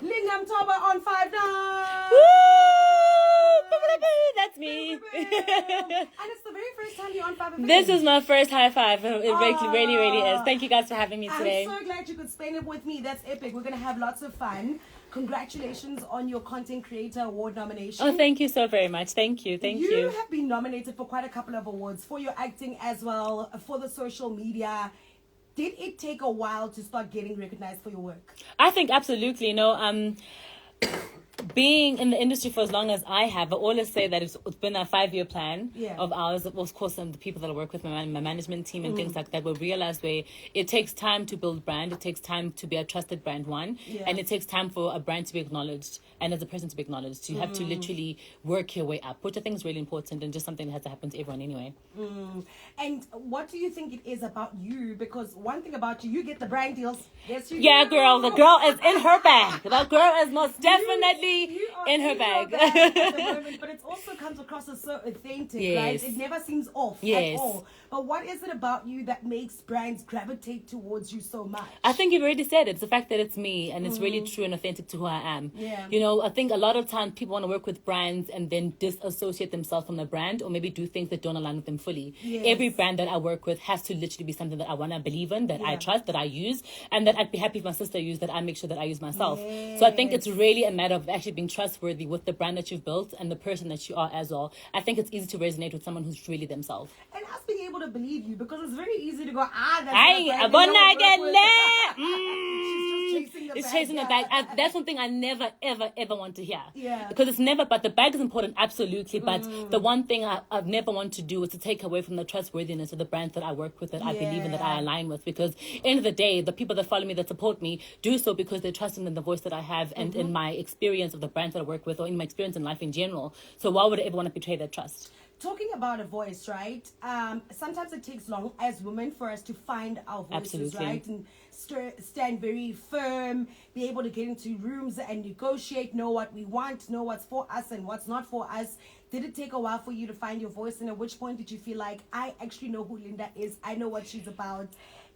Linda Mtoba on 5 Woo! That's me. And it's the very first time you're on 5 This is my first high five. It really, really is. Thank you guys for having me today. I'm so glad you could spend it with me. That's epic. We're going to have lots of fun. Congratulations on your Content Creator Award nomination. Oh, thank you so very much. Thank you. You have been nominated for quite a couple of awards, for your acting as well, for the social media. Did it take a while to start getting recognized for your work? I think absolutely. Being in the industry for as long as I have, I always say that it's been a 5-year plan of ours. Of course, and the people that I work with, my management team and things like that, we realize where it takes time to build brand. It takes time to be a trusted brand, and it takes time for a brand to be acknowledged and as a person to be acknowledged. You have to literally work your way up, which I think is really important and just something that has to happen to everyone anyway. And what do you think it is about you? Because one thing about you get the brand deals. Yes, you Yeah, do. girl, the girl is in her bag. The girl is most definitely in her bag. At the moment, but it also comes across as so authentic, right? It never seems off at all. But what is it about you that makes brands gravitate towards you so much? I think you've already said it. It's the fact that it's me and it's really true and authentic to who I am. I think a lot of times people want to work with brands and then disassociate themselves from the brand or maybe do things that don't align with them fully. Every brand that I work with has to literally be something that I want to believe in, that I trust, that I use, and that I'd be happy if my sister used, that I make sure that I use myself. So I think it's really a matter of actually being trustworthy with the brand that you've built and the person that you are as well. I think it's easy to resonate with someone who's really themselves. And us being able to believe you, because it's very easy to go, that's I'm gonna get It's chasing the bag. That's one thing I never, ever, ever want to hear. Yeah. Because it's never, but the bag is important, absolutely. But the one thing I've never want to do is to take away from the trustworthiness of the brands that I work with, that I believe in, that I align with. Because end of the day, the people that follow me, that support me, do so because they're trusting in the voice that I have and in my experience of the brands that I work with, or in my experience in life in general. So why would I ever want to betray that trust? Talking about a voice, right? Sometimes it takes long as women for us to find our voices, right? And stand very firm, be able to get into rooms and negotiate, know what we want, know what's for us and what's not for us. Did it take a while for you to find your voice? And at which point did you feel like, I actually know who Linda is, I know what she's about?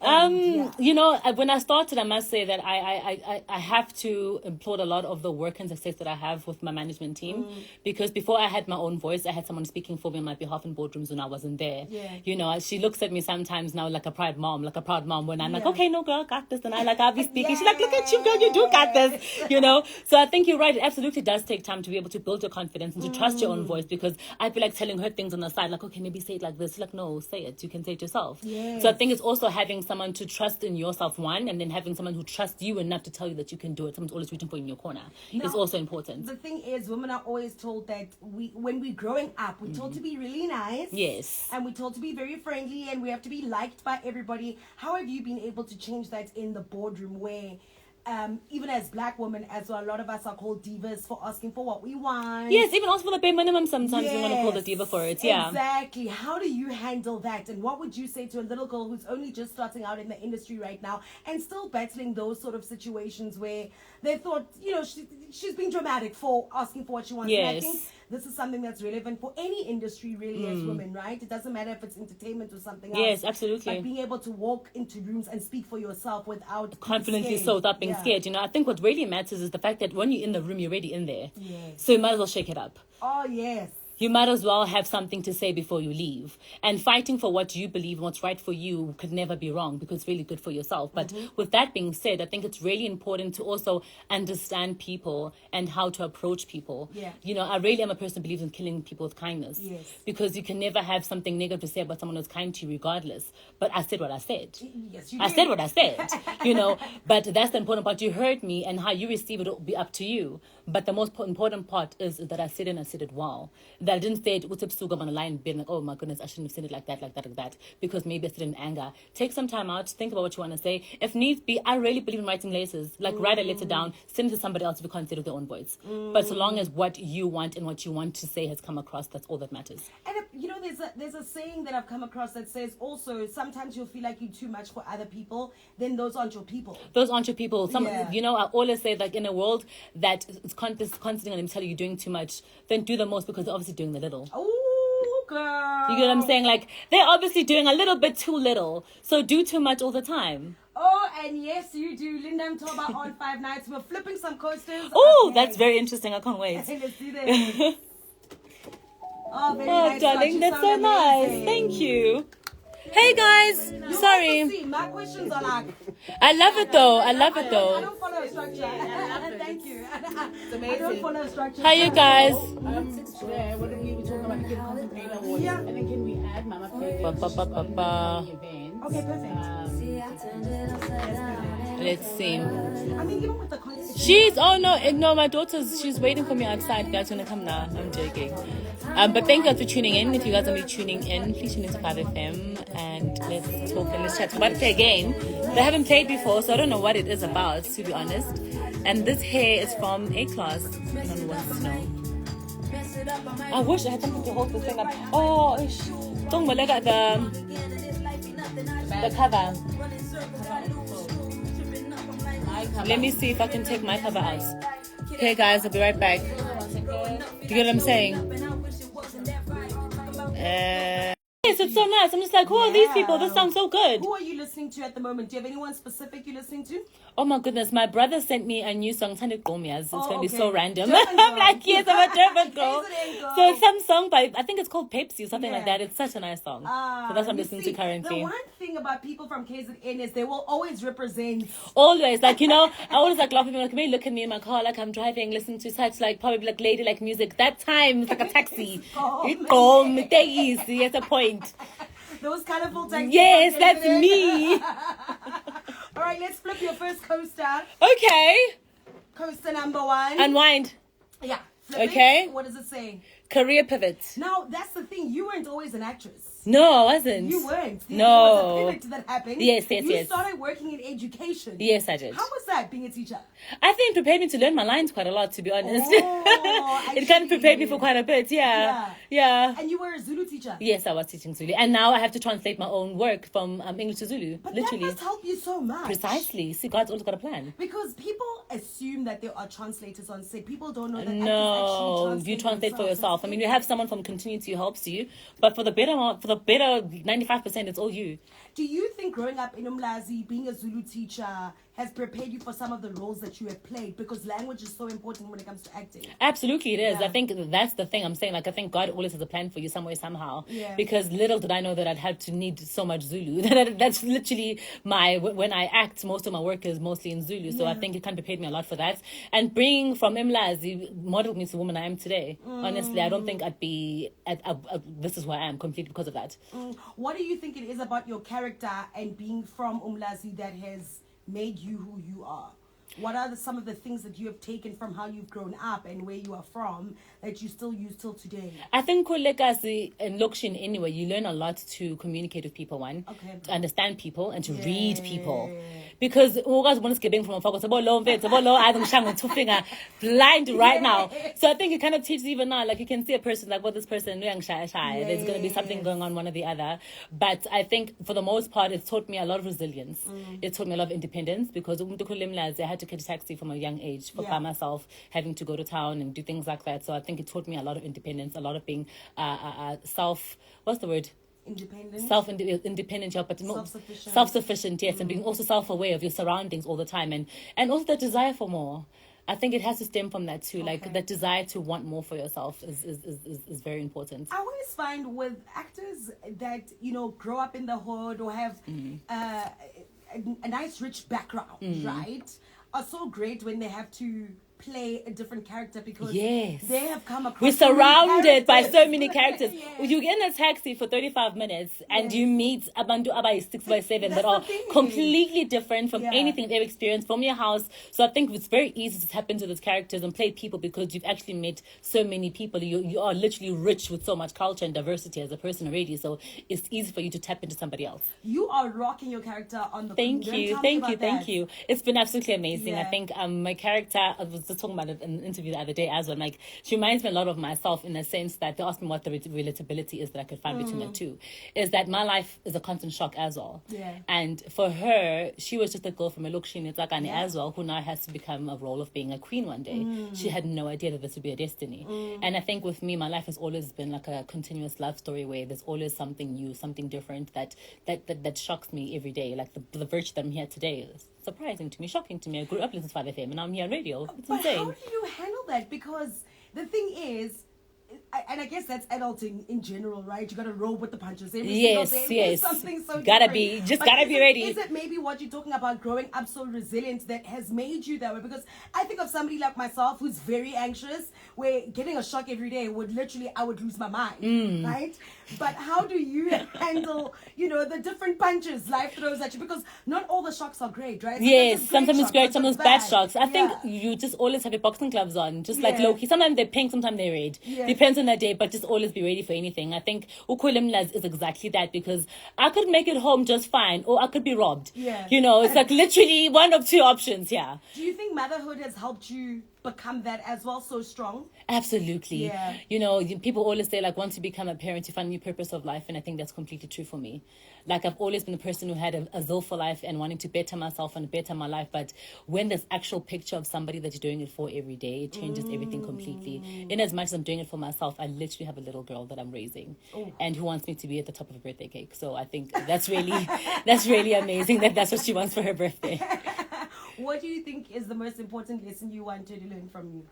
When I started, I must say that I have to applaud a lot of the work and success that I have with my management team, because before I had my own voice, I had someone speaking for me on my behalf in boardrooms when I wasn't there. She looks at me sometimes now like a proud mom when I'm like, okay, no girl, got this, and I'll be speaking. She's like, look at you, girl, you do got this, So I think you're right. It absolutely does take time to be able to build your confidence and to trust your own voice, because I'd be like telling her things on the side, like, okay, maybe say it like this. She's like, no, say it. You can say it yourself. So I think it's also having someone to trust in yourself, one, and then having someone who trusts you enough to tell you that you can do it. Someone's always rooting for you in your corner. It's also important. The thing is, women are always told that when we're growing up, we're told to be really nice. Yes. And we're told to be very friendly, and we have to be liked by everybody. How have you been able to change that in the boardroom, where even as black women as well, a lot of us are called divas for asking for what we want? Yes, even also for the bare minimum, sometimes we want to call the diva for it. Exactly. How do you handle that? And what would you say to a little girl who's only just starting out in the industry right now and still battling those sort of situations where they thought, she's being dramatic for asking for what she wants? Yes. And I think this is something that's relevant for any industry, really, as women, right? It doesn't matter if it's entertainment or something else. Yes, absolutely. But being able to walk into rooms and speak for yourself without confidently, so without being scared. I think what really matters is the fact that when you're in the room, you're already in there. So you might as well shake it up. Oh, yes. You might as well have something to say before you leave. And fighting for what you believe and what's right for you could never be wrong, because it's really good for yourself. But with that being said, I think it's really important to also understand people and how to approach people. I really am a person who believes in killing people with kindness. Because you can never have something negative to say about someone who's kind to you regardless. But I said what I said. Yes, you I did. said what I said. But that's the important part. You heard me, and how you receive it will be up to you. But the most important part is that I said it and I said it well. That I didn't say it with on a line being like, oh my goodness, I shouldn't have said it like that. Because maybe I said it in anger. Take some time out, think about what you want to say. If needs be, I really believe in writing letters. Like, write a letter down, send it to somebody else if you can't say it with their own voice. But so long as what you want and what you want to say has come across, that's all that matters. And there's a saying that I've come across that says also, sometimes you'll feel like you're too much for other people, then those aren't your people. Those aren't your people. I always say, like, in a world that is constantly going to tell you you're doing too much, then do the most, because they're obviously doing the little. Oh, girl. You get what I'm saying? Like, they're obviously doing a little bit too little. So do too much all the time. Oh, and yes, you do. Linda Mtoba on 5 nights. We're flipping some coasters. Oh, Okay. that's very interesting. I can't wait. Let's do this. Oh, very Oh, nice. darling, that's so nice. Thank you. Hey guys, sorry. See, my questions are like. I love it though. I love it I though. don't follow a structure. Thank you. It's amazing. I don't follow a structure. Hi, you guys. Today, what did we be talking about? The Kid Contemplate Awards. Yeah. And then can we add Mama Pig Ba, ba, ba, ba, ba. events? Okay, perfect. Let's see. I mean, even with the content. She's no, my daughter's she's waiting for me outside. Guys, gonna come now. I'm joking. But thank you guys for tuning in. If you guys are be tuning in, please tune into 5FM and let's talk and let's chat about the game. They haven't played before, so I don't know what it is about, to be honest. And this hair is from A Class. No one wants to know. I wish I had something to hold this thing up. Oh, ish. Don't look at the cover. Let me see if I can take my cover out. Okay, guys, I'll be right back. Do you get what I'm saying? Yes, it's so nice. I'm just like, who are these people? This sounds so good. Who are you listening to at the moment? Do you have anyone specific you're listening to? Oh my goodness, my brother sent me a new song, Tande Gomias. It's going to be so random. Durban I'm girl. like, yes, I'm a Durban girl. KZN girl. So it's some song by, I think it's called Pepsi or something like Yeah. that. It's such a nice song. So that's what I'm You listening see, to currently. The one thing about people from KZN is they will always represent. Always, like, you know, I always like laughing, like, maybe look at me in my car, like I'm driving, listening to such like probably like lady like music. That time it's like a taxi. It's a point. Those colorful taxis. Yes, from that's KZN. me. All right, let's flip your first coaster. Okay. Coaster number 1. Unwind. Yeah. Flip Okay. it. What does it say? Career pivot. Now, that's the thing. You weren't always an actress. No, I wasn't. You weren't. There No. was a pivot that happened. Yes. You started working in education. Yes, I did. How was that, being a teacher? I think it prepared me to learn my lines quite a lot, to be honest. Oh, It kind of prepared me actually. for quite a bit, yeah. And you were a Zulu teacher. Yes, I was teaching Zulu. And now I have to translate my own work from English to Zulu, But literally. that must help you so much. Precisely. See, God's always got a plan. Because people assume that there are translators on set. People don't know that No, actors you actually translate for themselves. yourself. I mean, you have someone from Continuity who helps you, but for the better 95%, it's all you. Do you think growing up in Umlazi, being a Zulu teacher, has prepared you for some of the roles that you have played? Because language is so important when it comes to acting. Absolutely, it is. Yeah. I think that's the thing I'm saying. Like, I think God always has a plan for you some way, somehow. Yeah. Because little did I know that I'd have to need so much Zulu. That's literally when I act, most of my work is mostly in Zulu. So I think it kind of prepared me a lot for that. And bringing from Imlazi modeled me to the woman I am today. Honestly, I don't think I'd be this is who I am completely because of that. What do you think it is about your character and being from Umlazi that has made you who you are? What are some of the things that you have taken from how you've grown up and where you are from that you still use till today? I think Kulekasi and Lokshin anyway, you learn a lot to communicate with people, Okay. to understand people and to read people. Because guys want to get from a focus blind right now. So I think it kind of teaches even now, like you can see a person like, well, this person there's going to be something going on one or the other. But I think for the most part, it's taught me a lot of resilience. It taught me a lot of independence because I had to catch a taxi from a young age by myself, having to go to town and do things like that. So I think it taught me a lot of independence, a lot of being what's the word? Independent. Independent, yeah, but Self-sufficient. Self-sufficient, yes, and being also self-aware of your surroundings all the time, and also the desire for more. I think it has to stem from that too. Like that desire to want more for yourself is very important. I always find with actors that grow up in the hood or have a nice rich background, right, are so great when they have to play a different character because they have come across. We're surrounded by so many characters. Yes. You get in a taxi for 35 minutes and you meet Abantu Abai 6x7 that That's are the thing. completely different from Yeah. anything they've experienced from your house. So I think it's very easy to tap into those characters and play people because you've actually met so many people. You are literally rich with so much culture and diversity as a person already. So it's easy for you to tap into somebody else. You are rocking your character on the Thank Queen. you. Tell me Thank you. about Thank that. you. It's been absolutely amazing. Yeah. I think my character was just talking about it in an interview the other day as well. Like, she reminds me a lot of myself in the sense that they asked me what the relatability is that I could find between the two. Is that my life is a constant shock as well. Yeah. And for her, she was just a girl from a Lokshini Tsakani as well, who now has to become a role of being a queen one day. She had no idea that this would be a destiny. And I think with me, my life has always been like a continuous love story where there's always something new, something different that shocks me every day. Like the virtue that I'm here today is surprising to me, shocking to me. I grew up listening to 5FM and I'm here on radio. It's insane. How do you handle that? Because the thing is, and I guess that's adulting in general, right? You got to roll with the punches every single day. Yes. Something so gotta different. be, gotta be ready. Is it maybe what you're talking about, growing up so resilient, that has made you that way? Because I think of somebody like myself who's very anxious, where getting a shock every day would literally, I would lose my mind, right? But how do you handle, the different punches life throws at you? Because not all the shocks are great, right? Yes, sometimes it's great, sometimes bad shocks. I think you just always have your boxing gloves on, just like low-key. Sometimes they're pink, sometimes they're red. Depends on that day, but just always be ready for anything. I think Ukulimlas is exactly that, because I could make it home just fine, or I could be robbed. Yeah. It's like literally one of two options here. Do you think motherhood has helped you become that as well, so strong? Absolutely. Yeah. People always say, like, once you become a parent, you find a new purpose of life, and I think that's completely true for me. Like, I've always been a person who had a zeal for life and wanting to better myself and better my life, but when there's actual picture of somebody that you're doing it for every day, it changes everything completely. In as much as I'm doing it for myself, I literally have a little girl that I'm raising and who wants me to be at the top of a birthday cake. So I think that's really amazing that's what she wants for her birthday. What do you think is the most important lesson you want her to learn from you?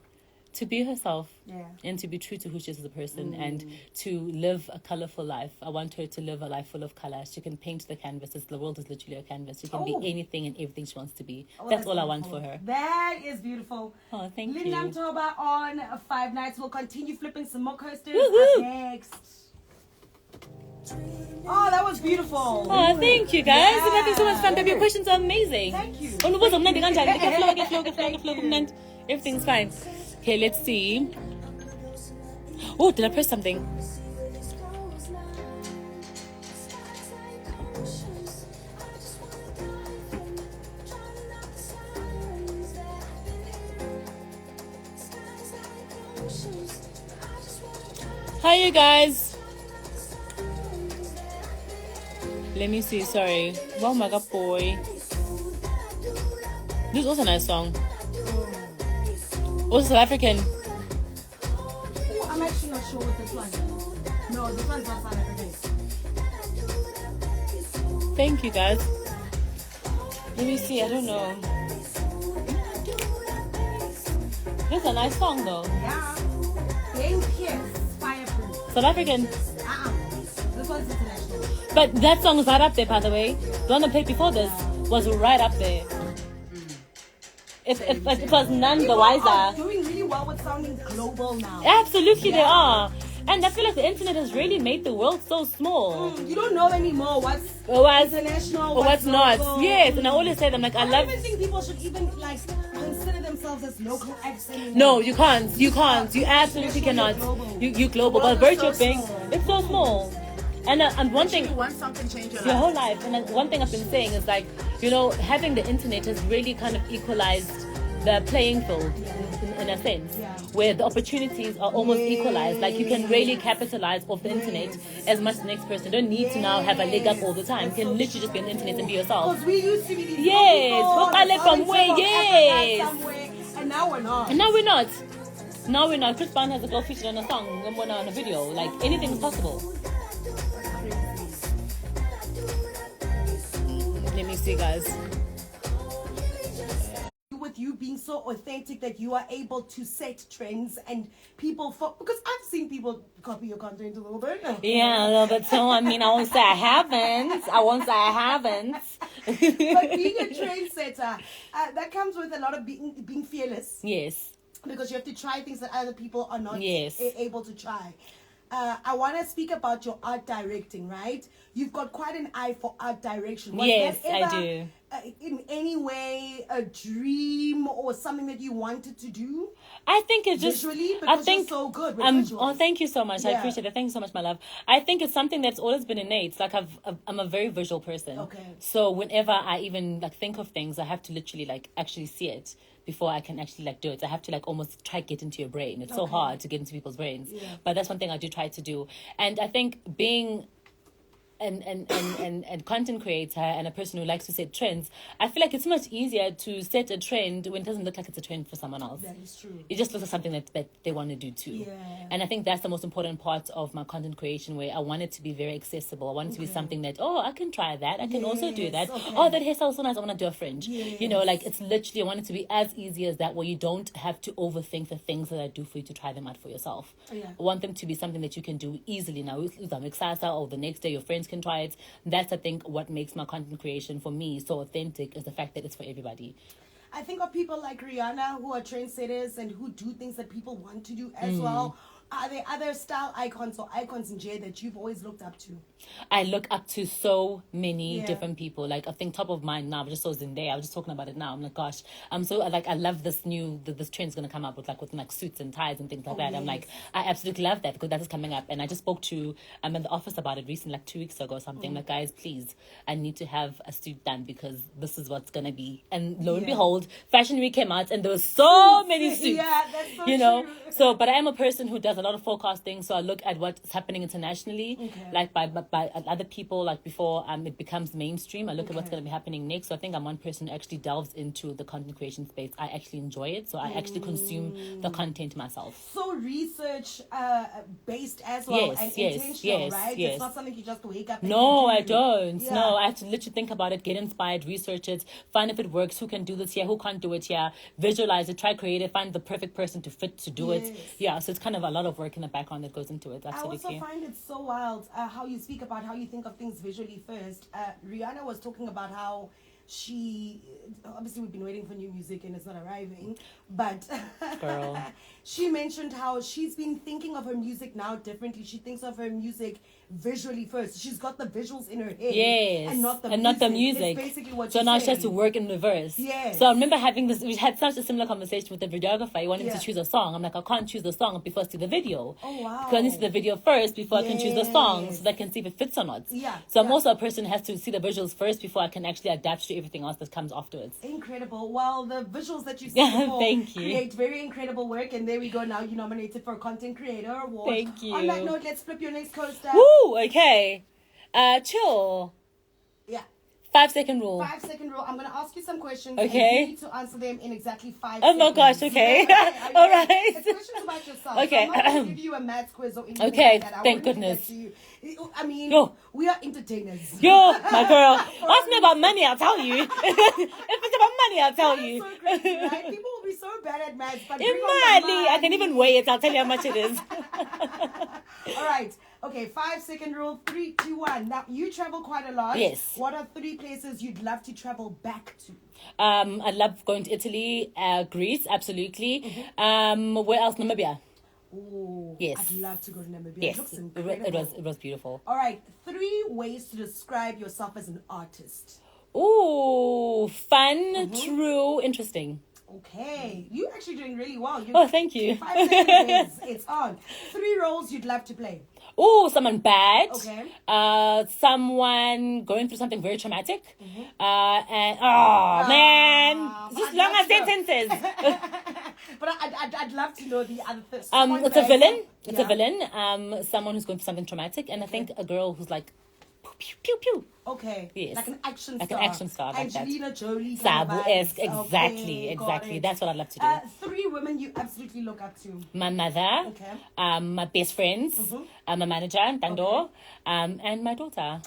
To be herself, Yeah. and to be true to who she is as a person, and to live a colorful life. I want her to live a life full of color. She can paint the canvas. The world is literally a canvas. She can be anything and everything she wants to be. That's all I want for her. That is beautiful. Oh, thank you. Linda Mtoba on 5 Nights. We'll continue flipping some more coasters Woohoo! up next. Oh, that was beautiful. Oh, thank you, guys. I'm having so much fun, baby. Your questions are amazing. Thank you. Everything's fine. Okay, let's see. Oh, did I press something? Hi, you guys. Let me see. Sorry. Oh my God, boy. This is also a nice song. Also South African. Oh, I'm actually not sure what this one is. No, this one's not South African. Thank you, guys. Let me see. I don't know. This is a nice song, though. Yeah. Game Kiss, Fireproof. South African. This one's international. But that song is right up there, by the way. The one I played before this was right up there. It was none the People are wiser. doing really well with sounding global now. Absolutely, they are. And I feel like the internet has really made the world so small. You don't know anymore what's international, or what's not. local. Yes, and I always say them, like, I I love... don't even think people should even consider themselves as local acts anymore. No, you can't. You absolutely cannot. You global. But virtue of being, it's so small. And one thing, One song can change your your life. whole life. And one thing I've been saying is, like, having the internet has really kind of equalized the playing field in a sense, where the opportunities are almost equalized. Like, you can really capitalize off the internet as much as the next person. You don't need to now have a leg up all the time. You can literally just be on the internet and be yourself. Because we used to be these Yes, people, from where? Yes. somewhere, and now we're not. And now we're not. Chris Brown has a girl featured on a song, on a video. Like, anything is possible. Let me see, guys. With you being so authentic that you are able to set trends and people because I've seen people copy your content a little bit. Yeah, a little bit. So I won't say I haven't. But being a trendsetter, that comes with a lot of being fearless. Yes. Because you have to try things that other people are not Yes. able to try. I want to speak about your art directing, right? You've got quite an eye for art direction. Was Yes, that ever, I do. In any way, a dream or something that you wanted to do? I think it's just... Visually? Because you're so good with visuals. Oh, thank you so much. I Yeah. appreciate it. Thank you so much, my love. I think it's something that's always been innate. Like, I'm a very visual person. Okay. So whenever I even, like, think of things, I have to literally, like, actually see it. before I can actually like do it. I have to like almost try get into your brain. It's so hard to get into people's brains. Yeah. But that's one thing I do try to do. And I think being and content creator and a person who likes to set trends, I feel like it's much easier to set a trend when it doesn't look like it's a trend for someone else. That is true. It just looks like something that they want to do too. Yeah. And I think that's the most important part of my content creation, where I want it to be very accessible. I want it to be something that, I can try that. I can also do that. Okay. Oh, that hairstyle is so nice. I want to do a fringe. Yes. You know, like it's literally, I want it to be as easy as that, where you don't have to overthink the things that I do for you to try them out for yourself. Yeah. I want them to be something that you can do easily now. Or the next day your friends can try it. That's, I think, what makes my content creation for me so authentic, is the fact that it's for everybody. I think of people like Rihanna who are trendsetters and who do things that people want to do as well. Are there other style icons or icons in Jay that you've always looked up to? I look up to so many different people. Like, I think top of mind now, just so Zendaya, I was just talking about it now. I'm like, gosh, I'm so, like, I love this this trend's going to come up with suits and ties and things like that. I'm like, I absolutely love that, because that is coming up. And I just spoke to, I'm in the office about it recently, like 2 weeks ago or something. Like, guys, please, I need to have a suit done, because this is what's going to be. And lo and behold, Fashion Week came out and there were so many suits. Yeah, that's so you know? true. So, but I am a person who does a lot of forecasting. So I look at what's happening internationally, like by other people, like before it becomes mainstream. I look at what's going to be happening next. So I think I'm one person who actually delves into the content creation space. I actually enjoy it. So I actually consume the content myself. So research based as well, and intentional, right? Yes. It's not something you just wake up and No, do. I don't. Yeah. No, I have to literally think about it, get inspired, research it, find if it works, who can do this here, who can't do it here, visualize it, try create it, find the perfect person to fit to do it. Yeah, so it's kind of a lot of work in the background that goes into it. Absolutely. I also find it so wild how you speak about how you think of things visually first. Rihanna was talking about how she, obviously we've been waiting for new music and it's not arriving, but Girl. she mentioned how she's been thinking of her music now differently. She thinks of her music visually first. She's got the visuals in her head, Yes, and not the music. It's basically what so she's now saying. she has to work in reverse. Yes. So I remember having this. We had such a similar conversation with the videographer. He wanted me to choose a song. I'm like, I can't choose the song before I see the video. Oh wow. Because I need to see the video first before I can choose the song, so that I can see if it fits or not. Yeah. So I'm also a person who has to see the visuals first before I can actually adapt to everything else that comes afterwards. Incredible. Well, the visuals that you see before Thank you. create very incredible work, and there we go. Now you're nominated for a Content Creator Award. Thank you. On that note, let's flip your next coaster. Woo! Okay. Chill. Yeah. 5-second rule. 5-second rule. I'm going to ask you some questions. Okay. And you need to answer them in exactly 5 Oh seconds. my gosh, okay. Okay. All right. It's questions about yourself. Okay. So I'm not going to give you a maths quiz or anything Okay, like that. I thank won't do that goodness. to you. I mean, Yo. we are entertainers. Yo, my girl. Ask me about money, I'll tell you. If it's about money, I'll tell you. So crazy, right? People will be so bad at maths, but bring on the Imagine. I can money. even weigh it. I'll tell you how much it is. All right. Okay, 5-second rule. 3, 2, 1. Now, you travel quite a lot. Yes. What are 3 places you'd love to travel back to? I love going to Italy, Greece, absolutely. Where else? Namibia. Oh, Yes. I'd love to go to Namibia. Yes, It looks it incredible. was beautiful. All right, 3 ways to describe yourself as an artist. Ooh, fun, true, interesting. Okay, you're actually doing really well. Oh, thank you. 5 seconds, it's on. 3 roles you'd love to play. Ooh, someone bad. Okay. Someone going through something very traumatic. And oh man, just I'd long love as to know. sentences. But I'd love to know the other thing. It's a villain. It's a villain. Someone who's going through something traumatic, and I think a girl who's like, pew pew pew. Okay. Yes. Like an action Like star. an action star, like that. Angelina Jolie. kind of Sabu-esque, vibes. exactly, Okay, got exactly. it. That's what I'd love to do. 3 women you absolutely look up to. My mother, Okay. my best friends, my manager, Tando, and my daughter.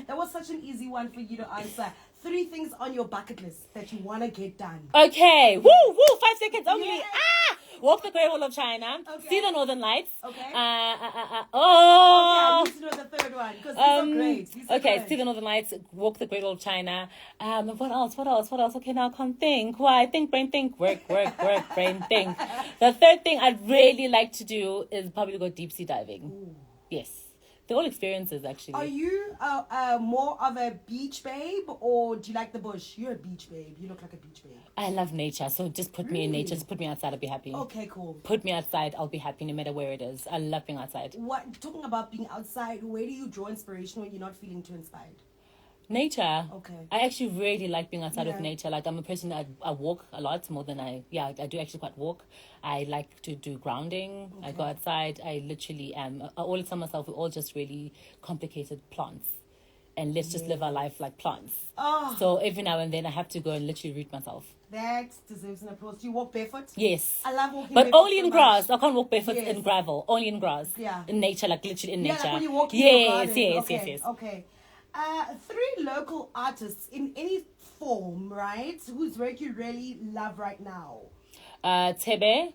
That was such an easy one for you to answer. 3 things on your bucket list that you want to get done. Okay, woo, 5 seconds only. Yeah. Walk the Great Wall of China, Okay. see the Northern Lights. Okay. Okay, Oh. I need to know the 3rd one because these are great. These are Okay, good. see the Northern Lights, walk the Great Wall of China. What else? Okay, now I can't think. Why? Think, brain, think. Work, brain, think. The 3rd thing I'd really like to do is probably go deep sea diving. Ooh. Yes. They're all experiences, actually. Are you more of a beach babe or do you like the bush? You're a beach babe. You look like a beach babe. I love nature, so just put me in Really? nature. Just put me outside, I'll be happy. Okay, cool. Put me outside, I'll be happy no matter where it is. I love being outside. Talking about being outside, where do you draw inspiration when you're not feeling too inspired? Nature. Okay. I actually really like being outside of Yeah. nature. Like, I'm a person that I walk a lot more than I do actually quite walk. I like to do grounding. I go outside. I literally am. I always tell myself we're all just really complicated plants. And let's just live our life like plants. Oh. So every now and then I have to go and literally root myself. That deserves an applause. Do you walk barefoot? Yes. I love walking But barefoot only so in much. grass. I can't walk barefoot Yes. in gravel. Only in grass. Yeah. In nature, like literally in nature. Yeah, like when you walk in your yes, garden. yes, Okay, yes, yes. Okay. 3 local artists in any form, right? Whose work you really love right now? Tebe.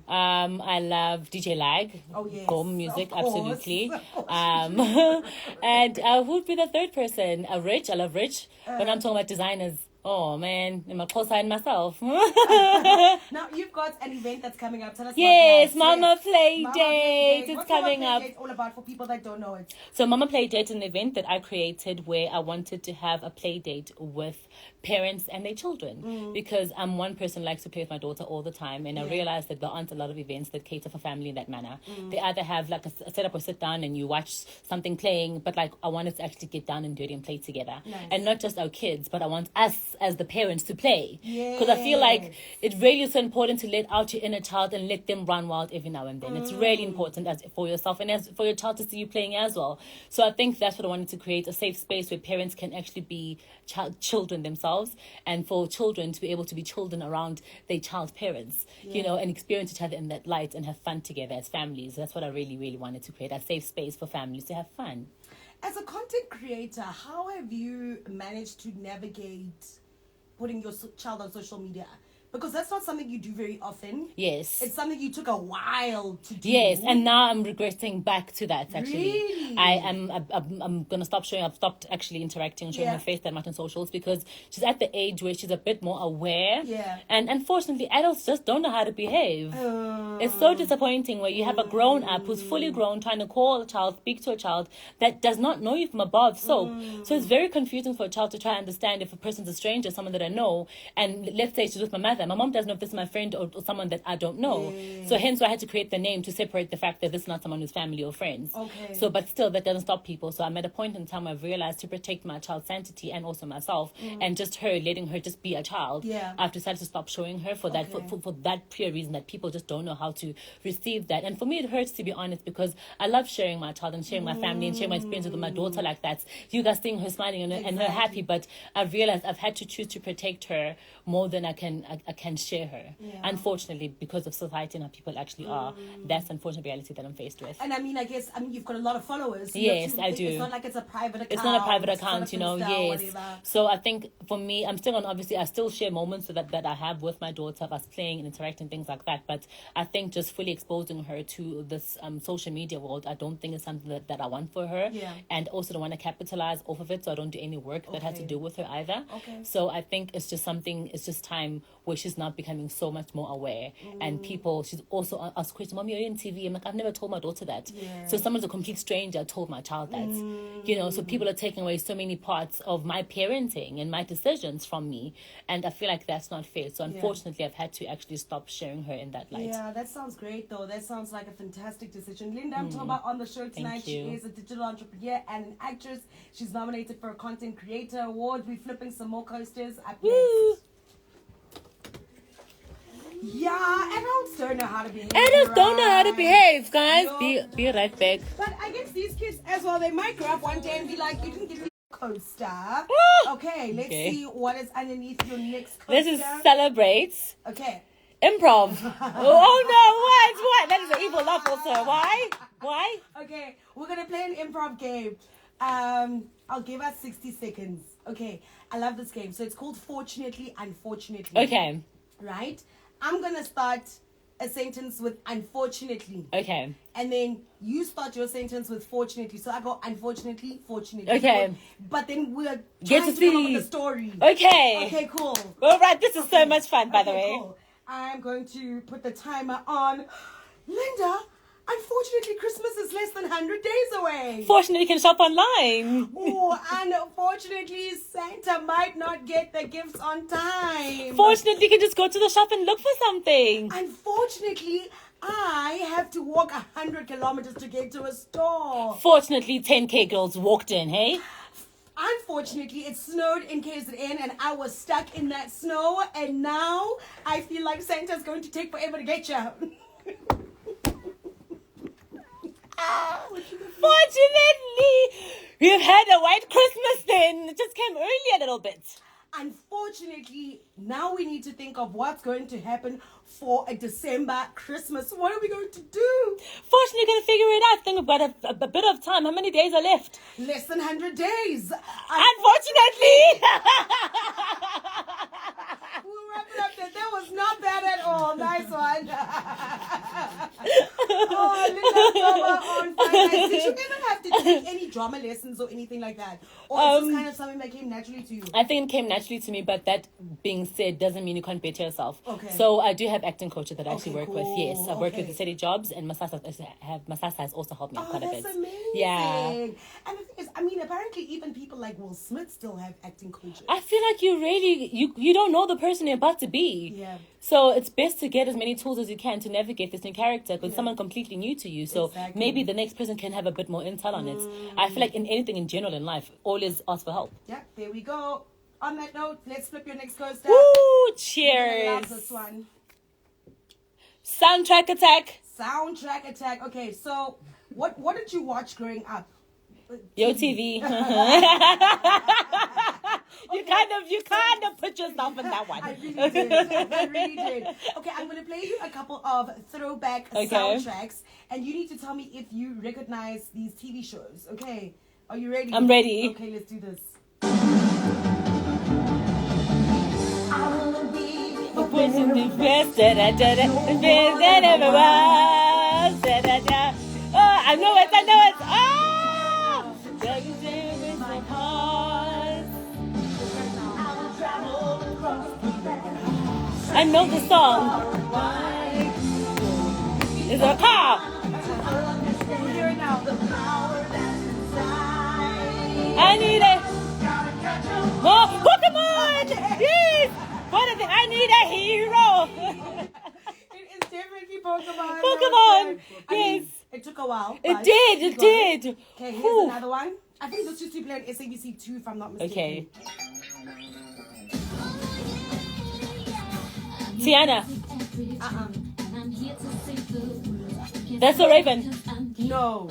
I love DJ Lag. Oh, yes, Gom music, of course. absolutely. Of course And who'd be the third person? Rich. I love Rich. When I'm talking about designers, oh man, I'm a co-sign myself. Now you've got an event that's coming up. Tell us Yes, about that. Mama Play Mama Date. Date. It's What's coming Mama up. Play Date all about for people that don't know it? So Mama Play Date is an event that I created where I wanted to have a play date with parents and their children because I'm one person who likes to play with my daughter all the time, and I realized that there aren't a lot of events that cater for family in that manner. They either have like a set up or sit down and you watch something playing, but like I wanted to actually get down and dirty and play together. Nice. And not just our kids, but I want us as the parents to play, because I feel like it really is so important to let out your inner child and let them run wild every now and then. It's really important as for yourself and as for your child to see you playing as well. So I think that's what I wanted to create, a safe space where parents can actually be children themselves, and for children to be able to be children around their child's parents, you know, and experience each other in that light and have fun together as families. That's what I really, really wanted to create, a safe space for families to have fun. As a content creator, how have you managed to navigate putting your child on social media? Because that's not something you do very often. Yes. It's something you took a while to do. Yes, and now I'm regressing back to that, actually. Really? I'm going to stop showing. I've stopped actually interacting, showing her face that much on socials, because she's at the age where she's a bit more aware. Yeah. And unfortunately, adults just don't know how to behave. It's so disappointing where you have a grown-up who's fully grown trying to call a child, speak to a child that does not know you from above. So it's very confusing for a child to try and understand if a person's a stranger, someone that I know, and let's say she's with my mother. My mom doesn't know if this is my friend or someone that I don't know. Yeah. So hence I had to create the name to separate the fact that this is not someone who's family or friends. Okay. So, but still, that doesn't stop people. So I'm at a point in time where I've realized to protect my child's sanity and also myself, and just her, letting her just be a child. Yeah. I've decided to stop showing her for that, for that pure reason that people just don't know how to receive that. And for me, it hurts, to be honest, because I love sharing my child and sharing my family and sharing my experiences with my daughter like that. You guys seeing her smiling and her happy, but I've realized I've had to choose to protect her more than I can share her. Yeah. Unfortunately, because of society and how people actually are, that's the unfortunate reality that I'm faced with. And I guess you've got a lot of followers. So yes, I do. It's not like it's a private account. It's not a private account, you know. Yes. Whatever. So I think for me, I'm still on. Obviously, I still share moments that I have with my daughter, of us playing and interacting, things like that. But I think just fully exposing her to this social media world, I don't think it's something that I want for her. Yeah. And also don't want to capitalize off of it, so I don't do any work that has to do with her either. Okay. So I think it's just something. It's just time where she's not becoming so much more aware, and people. She's also asked questions. Mommy, you're in TV. I'm like, I've never told my daughter that. Yeah. So someone's a complete stranger told my child that. You know, so people are taking away so many parts of my parenting and my decisions from me, and I feel like that's not fair. So unfortunately, I've had to actually stop sharing her in that light. Yeah, that sounds great though. That sounds like a fantastic decision. Linda Mtoba on the show tonight. She is a digital entrepreneur and an actress. She's nominated for a Content Creator Award. We're flipping some more coasters up next. Yeah, adults don't know how to behave. Adults don't know how to behave, guys. Be right back. But I guess these kids as well, they might grow up one day and be like, you didn't give me a coaster. Okay, let's see what is underneath your next coaster. This is Celebrate. Okay. Improv. Oh no, what? That is an evil laugh also. Why? Okay, we're going to play an improv game. I'll give us 60 seconds. Okay, I love this game. So it's called Fortunately, Unfortunately. Okay. Right? I'm going to start a sentence with unfortunately. Okay. And then you start your sentence with fortunately. So I go unfortunately, fortunately. Okay. But then we're Get trying to to come up see. with a story. Okay. Okay, cool. All right, this is so much fun, by the way. Cool. I'm going to put the timer on. Linda, unfortunately, Christmas is less than 100 days away. Fortunately, you can shop online. Oh, unfortunately, Santa might not get the gifts on time. Fortunately, you can just go to the shop and look for something. Unfortunately, I have to walk 100 kilometers to get to a store. Fortunately, 10K girls walked in, hey? Unfortunately, it snowed in KZN and I was stuck in that snow, and now I feel like Santa's going to take forever to get you. Fortunately, you've had a white Christmas then. It just came early a little bit. Unfortunately, now we need to think of what's going to happen for a December Christmas. What are we going to do? Fortunately, you're going to figure it out. I think we've got a bit of time. How many days are left? Less than 100 days. Unfortunately. We'll wrap it up there. That was not bad at all. Nice one. Oh, little drama on finance. Did you ever have to take any drama lessons or anything like that? Or is this kind of something that came naturally to you? I think it came naturally to me, but that being said, doesn't mean you can't better yourself. Okay. So I do have acting coaches that I actually work with. Cool. Yes, I've worked with the city jobs, and Masasa has also helped me out quite a bit. That's amazing. Yeah. And the thing is, I mean, apparently even people like Will Smith still have acting coaches. I feel like you don't know the person you're about to be. Yeah. So it's best to get as many tools as you can to navigate this new character, because someone completely new to you. So Exactly. maybe the next person can have a bit more intel on it. I feel like in anything in general in life, always ask for help. Yeah, there we go. On that note, let's flip your next coaster. Woo! I Cheers. love this one. Soundtrack attack. Soundtrack attack. Okay, so what did you watch growing up? Yo TV. You kind of put yourself in that one. I really did. I really did. Okay, I'm going to play you a couple of throwback soundtracks, and you need to tell me if you recognize these TV shows. Okay, are you ready? I'm ready. Okay, let's do this. Pushing the best that I did it, the best that ever was. Oh, I know it. I know the song. Is there a car? Hear it now. I need it. Oh, Pokemon! Yes! What is it? I need a hero. It is definitely Pokemon. Pokemon. I mean, Yes. it took a while. It but did. we It got did. Okay, here's Whew. another one. I think this used to play on SABC 2, if I'm not mistaken. Okay. Tiana. That's a Raven. No.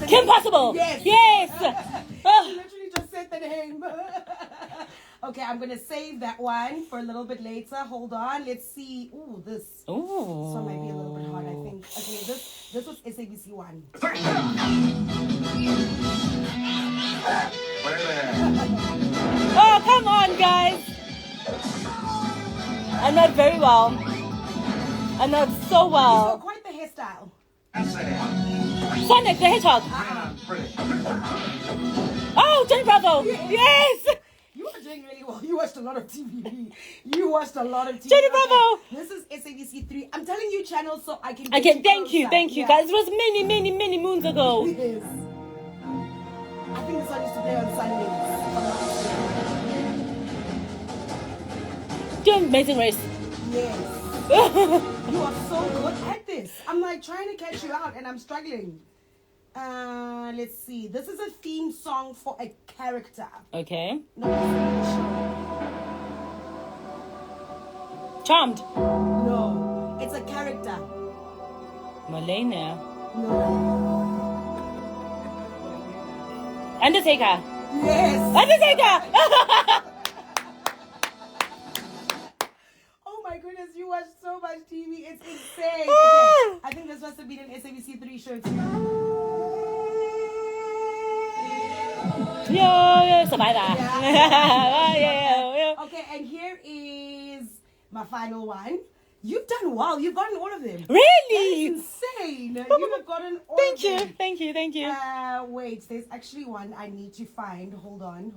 Kim Possible. Yes. Yes. You Oh. literally just said the name. Okay, I'm gonna save that one for a little bit later. Hold on. Let's see. Ooh, this. Ooh. This one might be a little bit hard, I think. Okay, this was SABC 1. Oh, come on, guys. I'm not very well. I'm not so Oh, well. quite the hairstyle. Sonic the Hedgehog. Oh, Johnny Bravo. Yes. You are doing really well. You watched a lot of TV. You watched a lot of TV. Johnny Bravo. This is SABC 3. I'm telling you channels so I can. Again, thank you, closer. guys. It was many, many, many moons ago. Yes. I think this one used to play on Sundays. if I'm not mistaken. Do Amazing Race. Yes. You are so good at this. I'm like trying to catch you out and I'm struggling. Let's see. This is a theme song for a character. Okay. No, it's not a Charmed. show. No, it's a character. Malena. No. Undertaker. Yes. Undertaker. Oh my goodness, you watch so much TV. It's insane. Okay, I think this must have been an SABC 3 show too. Yo, Survivor. Yeah. Okay, and here is my final one. You've done well. You've gotten all of them. Really? That's insane. You have gotten all Thank of you. them. Thank you. Thank you. Wait, there's actually one I need to find. Hold on.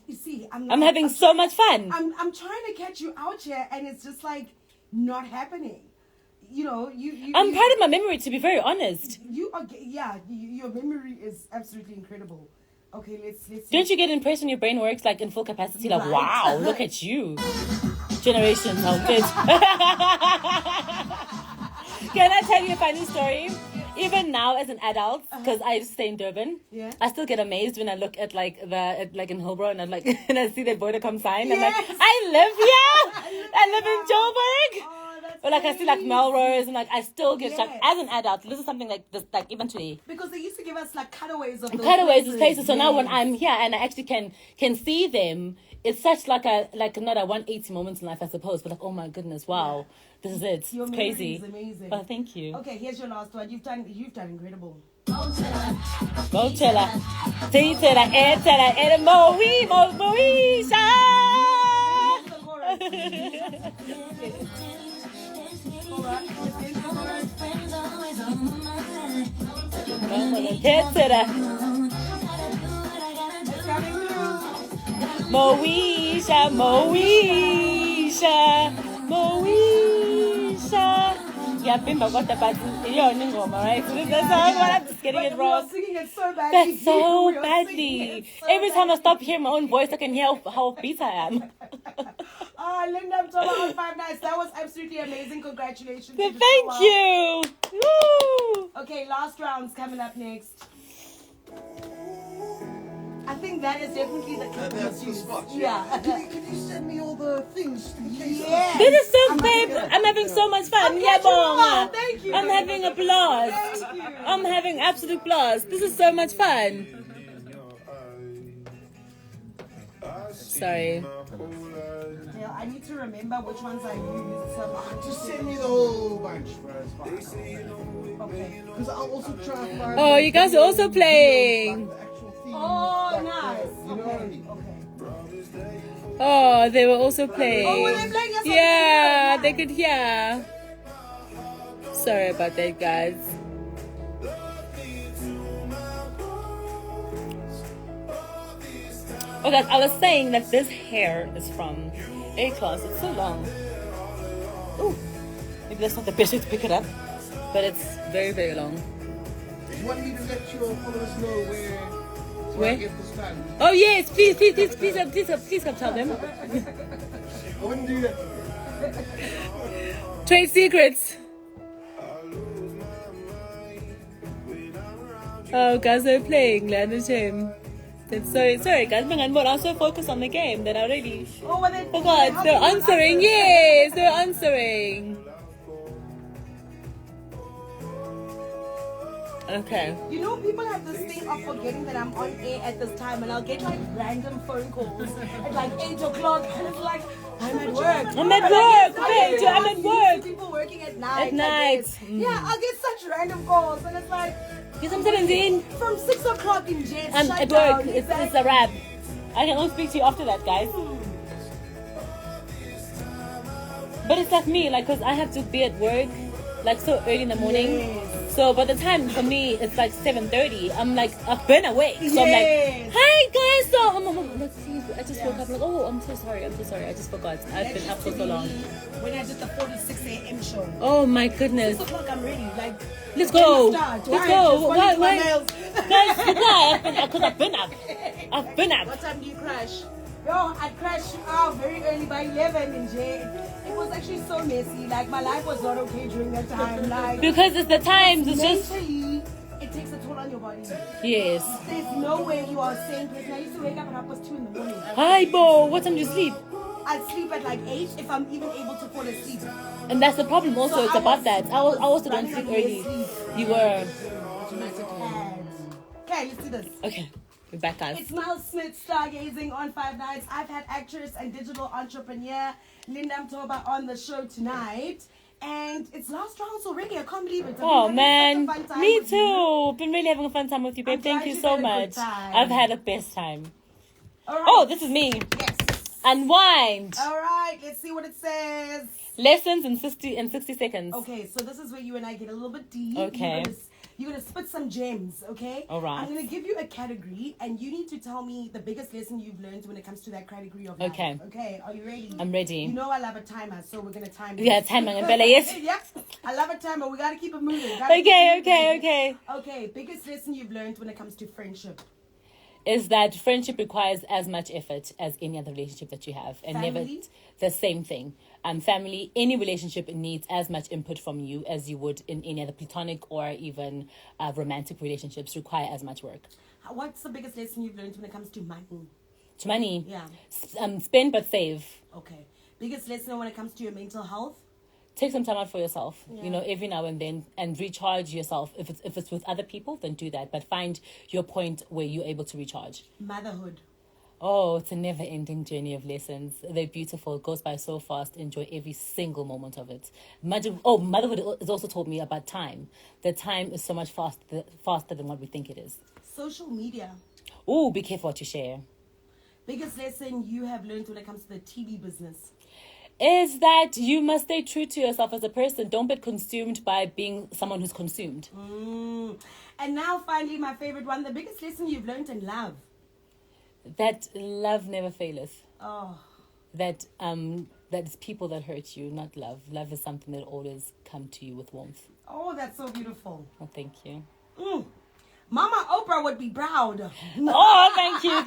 You see, I'm having so much fun. I'm trying to catch you out here, and it's just like not happening. You know, I'm proud of my memory, to be very honest. You are, yeah. Your memory is absolutely incredible. Okay, let's. See. Don't you get impressed when your brain works like in full capacity? Like, Right. wow, look at you. Generations, how good. Can I tell you a funny story? even now as an adult, because I stay in Durban, Yeah. I still get amazed when I look at like in Hillbrow and I'm like and I see that Vodacom sign. I'm like, Yes. I live here. I live in Joburg. Oh, that's Or like I see like crazy. Melrose and like I still get shocked Yes. as an adult. This is something like this, like even today. Because they used to give us like cutaways of those Cutaways of places. So now when Yes. I'm here and I actually can see them, it's such like not a 180 moment in life, I suppose, but like, oh my goodness, wow, this is it. Your It's memory crazy. is amazing. Oh, thank you. Okay, here's your last one. You've done incredible. Go tella, tea tella, air tella, air moesha. Head tella, moesha, moesha. Yeah, Bimba got the button. You're in Ngoma, right? So this is the song, but I'm just getting it We are wrong. singing it so badly. That's so We are singing badly. it so Every time I badly. stop hearing my own voice, I can hear how beat I am. Linda Mtoba on 5 Nights. That was absolutely amazing. Congratulations. So You did so thank well. you. Woo. Okay, last round's coming up next. I think that is definitely the clip we That's must the use. spot. Yeah. Can you send me all the things in case? Yeah. This is so I'm babe. happy. I'm having so much fun. I'm Yeah, catching on. bonga. Thank you. I'm having a blast. Thank you. I'm having absolute blast. This is so much fun. Sorry. Yeah, I need to remember which ones I used. So Just send me the whole bunch first. okay. Because I'll also try to find. Oh, you guys are also playing. The actual theme. Oh, back nice. there, you know what I mean? Okay. Oh, they were also playing. Oh, were they playing us? Yeah, they could hear. Sorry about that, guys. Oh, guys, I was saying that this hair is from A-Class. It's so long. Ooh, maybe that's not the best way to pick it up, but it's very, very long. You want me to let your followers know where Where? I get this done? Oh yes, please come tell them. I wouldn't do that. Trade secrets. Oh, guys, they're playing. Land a shame. It's sorry, guys. I'm so focused on the game that I already Oh, were they? forgot. They're answering. Yes, they're answering. Okay. You know, people have this thing of forgetting that I'm on air at this time, and I'll get like random phone calls at like 8 o'clock, and it's like, I'm at work. I'm at Like, work, it's not babe, even I'm us at used work. to People working at night. At night. Yeah, I'll get such random calls, and it's like, Yes, I'm 17. from 6 o'clock in jet. I'm shut at down. work. It's a wrap. I can only speak to you after that, guys. But it's like me, like, because I have to be at work, like, so early in the morning. Yes. So by the time, for me, it's like 7:30. I'm like, I've been awake. So I'm Yes. like, hi, guys. So, like, see, I just woke up. Like, oh, I'm so sorry. I just forgot. I've been up for so long. When I did the 46 a.m. show. Oh, my 6 goodness. o'clock, I'm ready. Like, Let's when go. we start. Let's Why? go. Just Why? wanting my Why? mails. Guys, because I've been up. I've been up. What time do you crash? Yo, I crashed very early by 11 in jail. It was actually so messy. Like, my life was not okay during that time. Like, Because it's the times. It's just, mentally, it takes a toll on your body. yes. There's no way you are a sane person. I used to wake up at 2:30 in the morning. Hi, Bo. What time do you sleep? I'd sleep at like 8 if I'm even able to fall asleep. And that's the problem also. So It's I about was- that. I also don't running sleep on early. sleep. You were. Okay, let's do this. Okay. We're back, guys. It's Miles Smith stargazing on 5 Nights. I've had actress and digital entrepreneur Linda Mtoba on the show tonight. And it's last rounds already. I can't believe it. I've been Oh, having man. such a fun time Me with you. too. Been really having a fun time with you, babe. I'm Thank glad you you so had a good much. time. I've had a best time. All right. Oh, this is me. Yes. Unwind. All right. Let's see what it says. Lessons in 60 seconds. Okay, so this is where you and I get a little bit deep. Okay. You're gonna spit some gems, okay? All right. I'm gonna give you a category, and you need to tell me the biggest lesson you've learned when it comes to that category of life. Okay. Okay, are you ready? I'm ready. You know I love a timer, so we're gonna time it. Yeah, time and Bella, yes. Yep. I love a timer. We gotta keep it moving. Gotta keep Okay, it moving. okay. Okay, biggest lesson you've learned when it comes to friendship. Is that friendship requires as much effort as any other relationship that you have, and Family? never the same thing. family, any relationship needs as much input from you as you would in any other platonic or even romantic relationships require as much work. What's the biggest lesson you've learned when it comes to money? To money? Yeah. Spend but save. Okay. Biggest lesson when it comes to your mental health? Take some time out for yourself, every now and then, and recharge yourself. If it's with other people, then do that. But find your point where you're able to recharge. Motherhood. Oh, it's a never-ending journey of lessons. They're beautiful. It goes by so fast. Enjoy every single moment of it. Motherhood has also taught me about time. That time is so much faster than what we think it is. Social media. Oh, be careful what you share. Biggest lesson you have learned when it comes to the TV business? Is that you must stay true to yourself as a person. Don't get consumed by being someone who's consumed. And now, finally, my favorite one, the biggest lesson you've learned in love. That love never faileth. Oh. That it's people that hurt you, not love. Love is something that always come to you with warmth. Oh, that's so beautiful. Oh, thank you. Mama Oprah would be proud. Oh, thank you.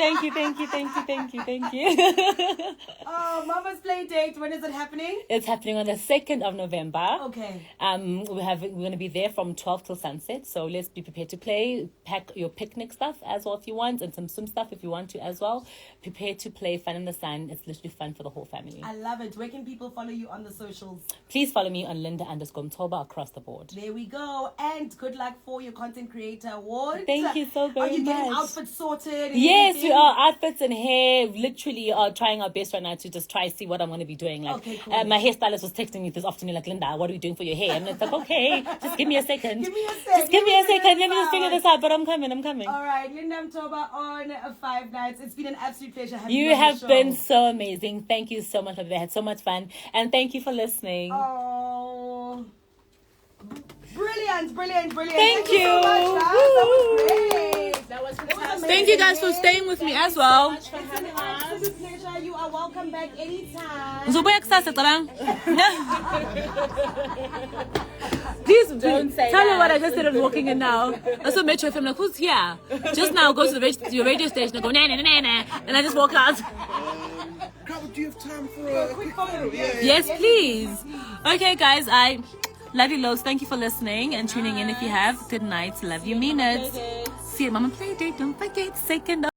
Oh, Mama's Play Date. When is it happening? It's happening on the 2nd of November. Okay. We're going to be there from 12 till sunset. So let's be prepared to play. Pack your picnic stuff as well if you want, and some swim stuff if you want to as well. Prepare to play Fun in the Sun. It's literally fun for the whole family. I love it. Where can people follow you on the socials? Please follow me on Linda_Mtoba across the board. There we go. And good luck for your Content Creator Award. Thank you so very much. Are you getting outfits sorted? Yes, everything? we are. Outfits and hair. Literally are trying our best right now to just try see what I'm going to be doing. Like, okay, cool. My hairstylist was texting me this afternoon, like, Linda, what are we doing for your hair? And it's like, okay, just give me a second. Give me a Just give me a second. Let me just figure this out. But I'm coming. All right, Linda Mtoba on 5 Nights. It's been an absolute pleasure having you You on the have show. been so amazing. Thank you so much. I had so much fun. And thank you for listening. Oh. Brilliant. Thank you. So much, guys. That was great. That was fantastic. Thank you guys for staying with me as well. Much for having It's an us. absolute pleasure. You are welcome back anytime. Please Don't say tell that. me what I just did on walking in now. I saw Metro FM, like, who's here? Just now, go to your radio station and go, nah, and I just walk out. Carol, do you have time for a quick photo? Yes, please. Okay, guys, I love you loads. Thank you for listening and tuning in. If you have, good night. Love you, mean it. See you at Mama Play Date. Don't forget, 2nd